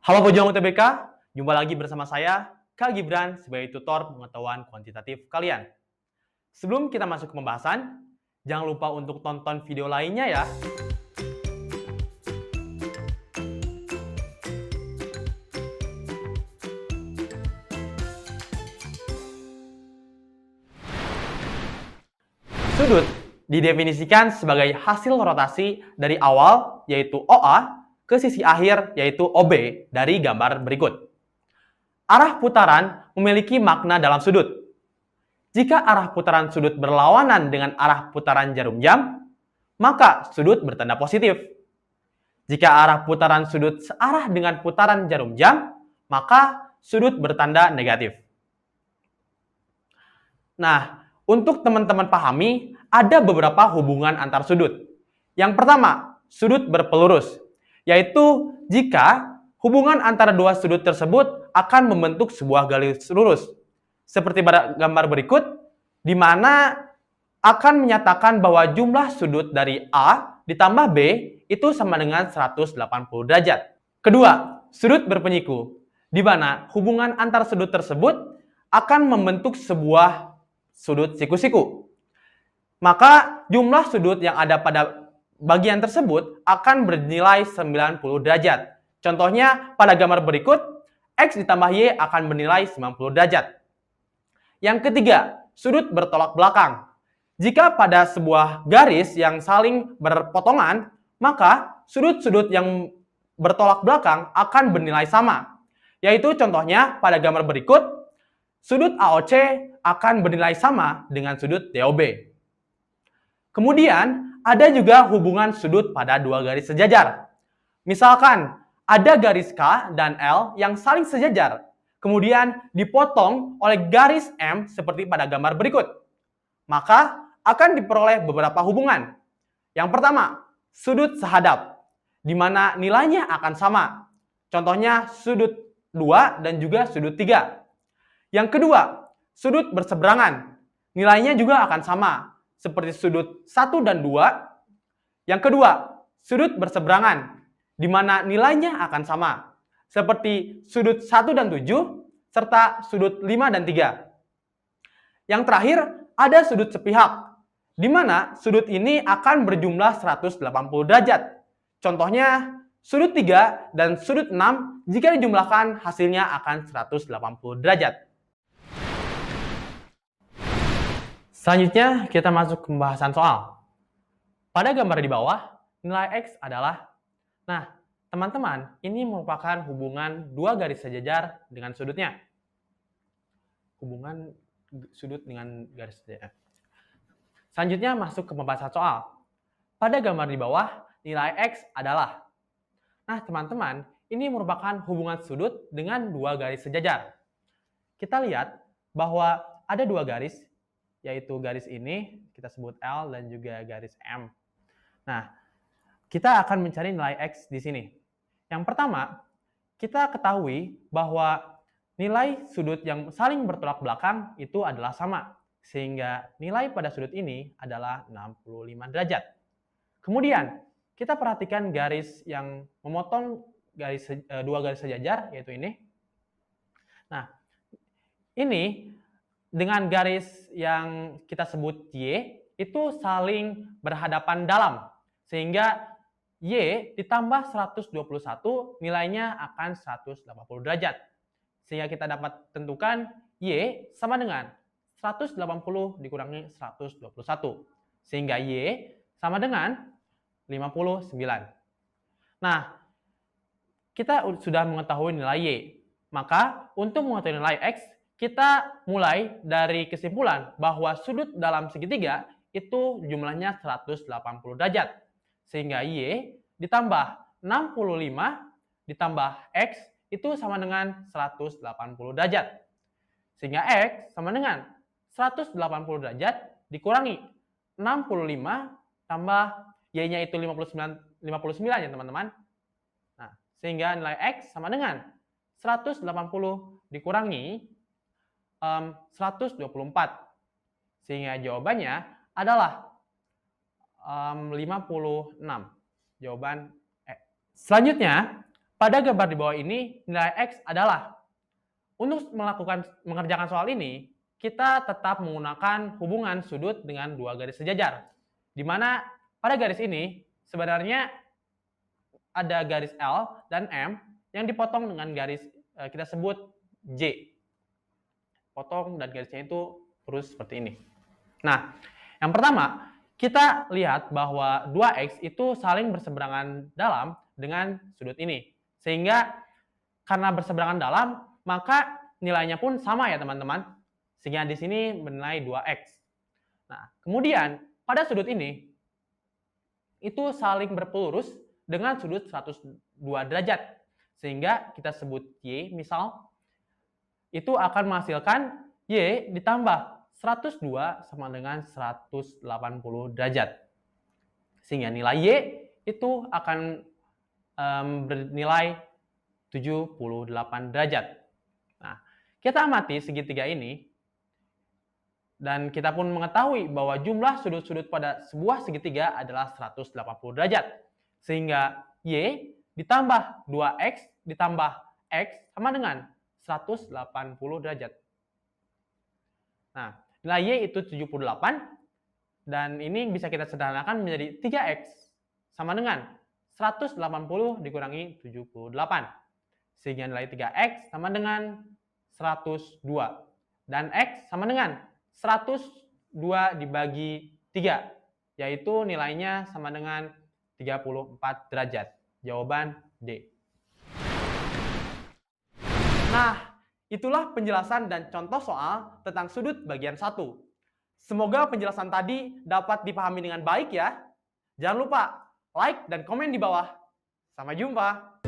Halo pejuang UTBK, jumpa lagi bersama saya, Kak Gibran, sebagai tutor pengetahuan kuantitatif kalian. Sebelum kita masuk ke pembahasan, jangan lupa untuk tonton video lainnya ya. Sudut didefinisikan sebagai hasil rotasi dari awal, yaitu OA, ke sisi akhir, yaitu OB, dari gambar berikut. Arah putaran memiliki makna dalam sudut. Jika arah putaran sudut berlawanan dengan arah putaran jarum jam, maka sudut bertanda positif. Jika arah putaran sudut searah dengan putaran jarum jam, maka sudut bertanda negatif. Nah, untuk teman-teman pahami, ada beberapa hubungan antar sudut. Yang pertama, sudut berpelurus, yaitu jika hubungan antara dua sudut tersebut akan membentuk sebuah garis lurus. Seperti pada gambar berikut, di mana akan menyatakan bahwa jumlah sudut dari A ditambah B itu sama dengan 180 derajat. Kedua, sudut berpenyiku, di mana hubungan antar sudut tersebut akan membentuk sebuah sudut siku-siku. Maka jumlah sudut yang ada pada bagian tersebut akan bernilai 90 derajat. Contohnya pada gambar berikut, X ditambah Y akan bernilai 90 derajat. Yang ketiga, sudut bertolak belakang. Jika pada sebuah garis yang saling berpotongan, maka sudut-sudut yang bertolak belakang akan bernilai sama. Yaitu contohnya pada gambar berikut, sudut AOC akan bernilai sama dengan sudut DOB. Kemudian, ada juga hubungan sudut pada dua garis sejajar. Misalkan, ada garis K dan L yang saling sejajar, kemudian dipotong oleh garis M seperti pada gambar berikut. Maka, akan diperoleh beberapa hubungan. Yang pertama, sudut sehadap, di mana nilainya akan sama. Contohnya, sudut 2 dan juga sudut 3. Yang kedua, sudut berseberangan, nilainya juga akan sama, seperti sudut 1 dan 2. Yang kedua, sudut berseberangan, di mana nilainya akan sama, seperti sudut 1 dan 7, serta sudut 5 dan 3. Yang terakhir, ada sudut sepihak, di mana sudut ini akan berjumlah 180 derajat. Contohnya, sudut 3 dan sudut 6, jika dijumlahkan hasilnya akan 180 derajat. Selanjutnya, kita masuk ke pembahasan soal. Pada gambar di bawah, nilai X adalah... Nah, teman-teman, ini merupakan hubungan dua garis sejajar dengan sudutnya. Hubungan sudut dengan garis sejajar. Selanjutnya, masuk ke pembahasan soal. Pada gambar di bawah, nilai X adalah... Nah, teman-teman, ini merupakan hubungan sudut dengan dua garis sejajar. Kita lihat bahwa ada dua garis, yaitu garis ini, kita sebut L, dan juga garis M. Nah, kita akan mencari nilai X di sini. Yang pertama, kita ketahui bahwa nilai sudut yang saling bertolak belakang itu adalah sama, sehingga nilai pada sudut ini adalah 65 derajat. Kemudian, kita perhatikan garis yang memotong dua garis sejajar, yaitu ini. Nah, ini dengan garis yang kita sebut Y, itu saling berhadapan dalam. Sehingga Y ditambah 121 nilainya akan 180 derajat. Sehingga kita dapat tentukan Y sama dengan 180 dikurangi 121. Sehingga Y sama dengan 59. Nah, kita sudah mengetahui nilai Y. Maka untuk mengetahui nilai X, kita mulai dari kesimpulan bahwa sudut dalam segitiga itu jumlahnya 180 derajat. Sehingga Y ditambah 65 ditambah X itu sama dengan 180 derajat. Sehingga X sama dengan 180 derajat dikurangi 65 tambah Y-nya itu 59 ya teman-teman. Nah, sehingga nilai X sama dengan 180 dikurangi 124. Sehingga jawabannya adalah 56. Jawaban E. Selanjutnya, pada gambar di bawah ini nilai X adalah. Untuk mengerjakan soal ini, kita tetap menggunakan hubungan sudut dengan dua garis sejajar. Di mana pada garis ini sebenarnya ada garis L dan M yang dipotong dengan garis kita sebut J. Potong dan garisnya itu terus seperti ini. Nah, yang pertama, kita lihat bahwa 2X itu saling berseberangan dalam dengan sudut ini. Sehingga karena berseberangan dalam, maka nilainya pun sama ya teman-teman. Sehingga di sini bernilai 2X. Nah, kemudian pada sudut ini, itu saling berpelurus dengan sudut 102 derajat. Sehingga kita sebut Y, misal, itu akan menghasilkan Y ditambah 102 sama dengan 180 derajat. Sehingga nilai Y itu akan bernilai 78 derajat. Nah, kita amati segitiga ini, dan kita pun mengetahui bahwa jumlah sudut-sudut pada sebuah segitiga adalah 180 derajat. Sehingga Y ditambah 2X ditambah X sama dengan 180 derajat. Nah, nilai Y itu 78, dan ini bisa kita sederhanakan menjadi 3X sama dengan 180 dikurangi 78. Sehingga nilai 3X sama dengan 102. Dan X sama dengan 102 dibagi 3. Yaitu nilainya sama dengan 34 derajat. Jawaban D. Nah, itulah penjelasan dan contoh soal tentang sudut bagian 1. Semoga penjelasan tadi dapat dipahami dengan baik ya. Jangan lupa like dan komen di bawah. Sampai jumpa.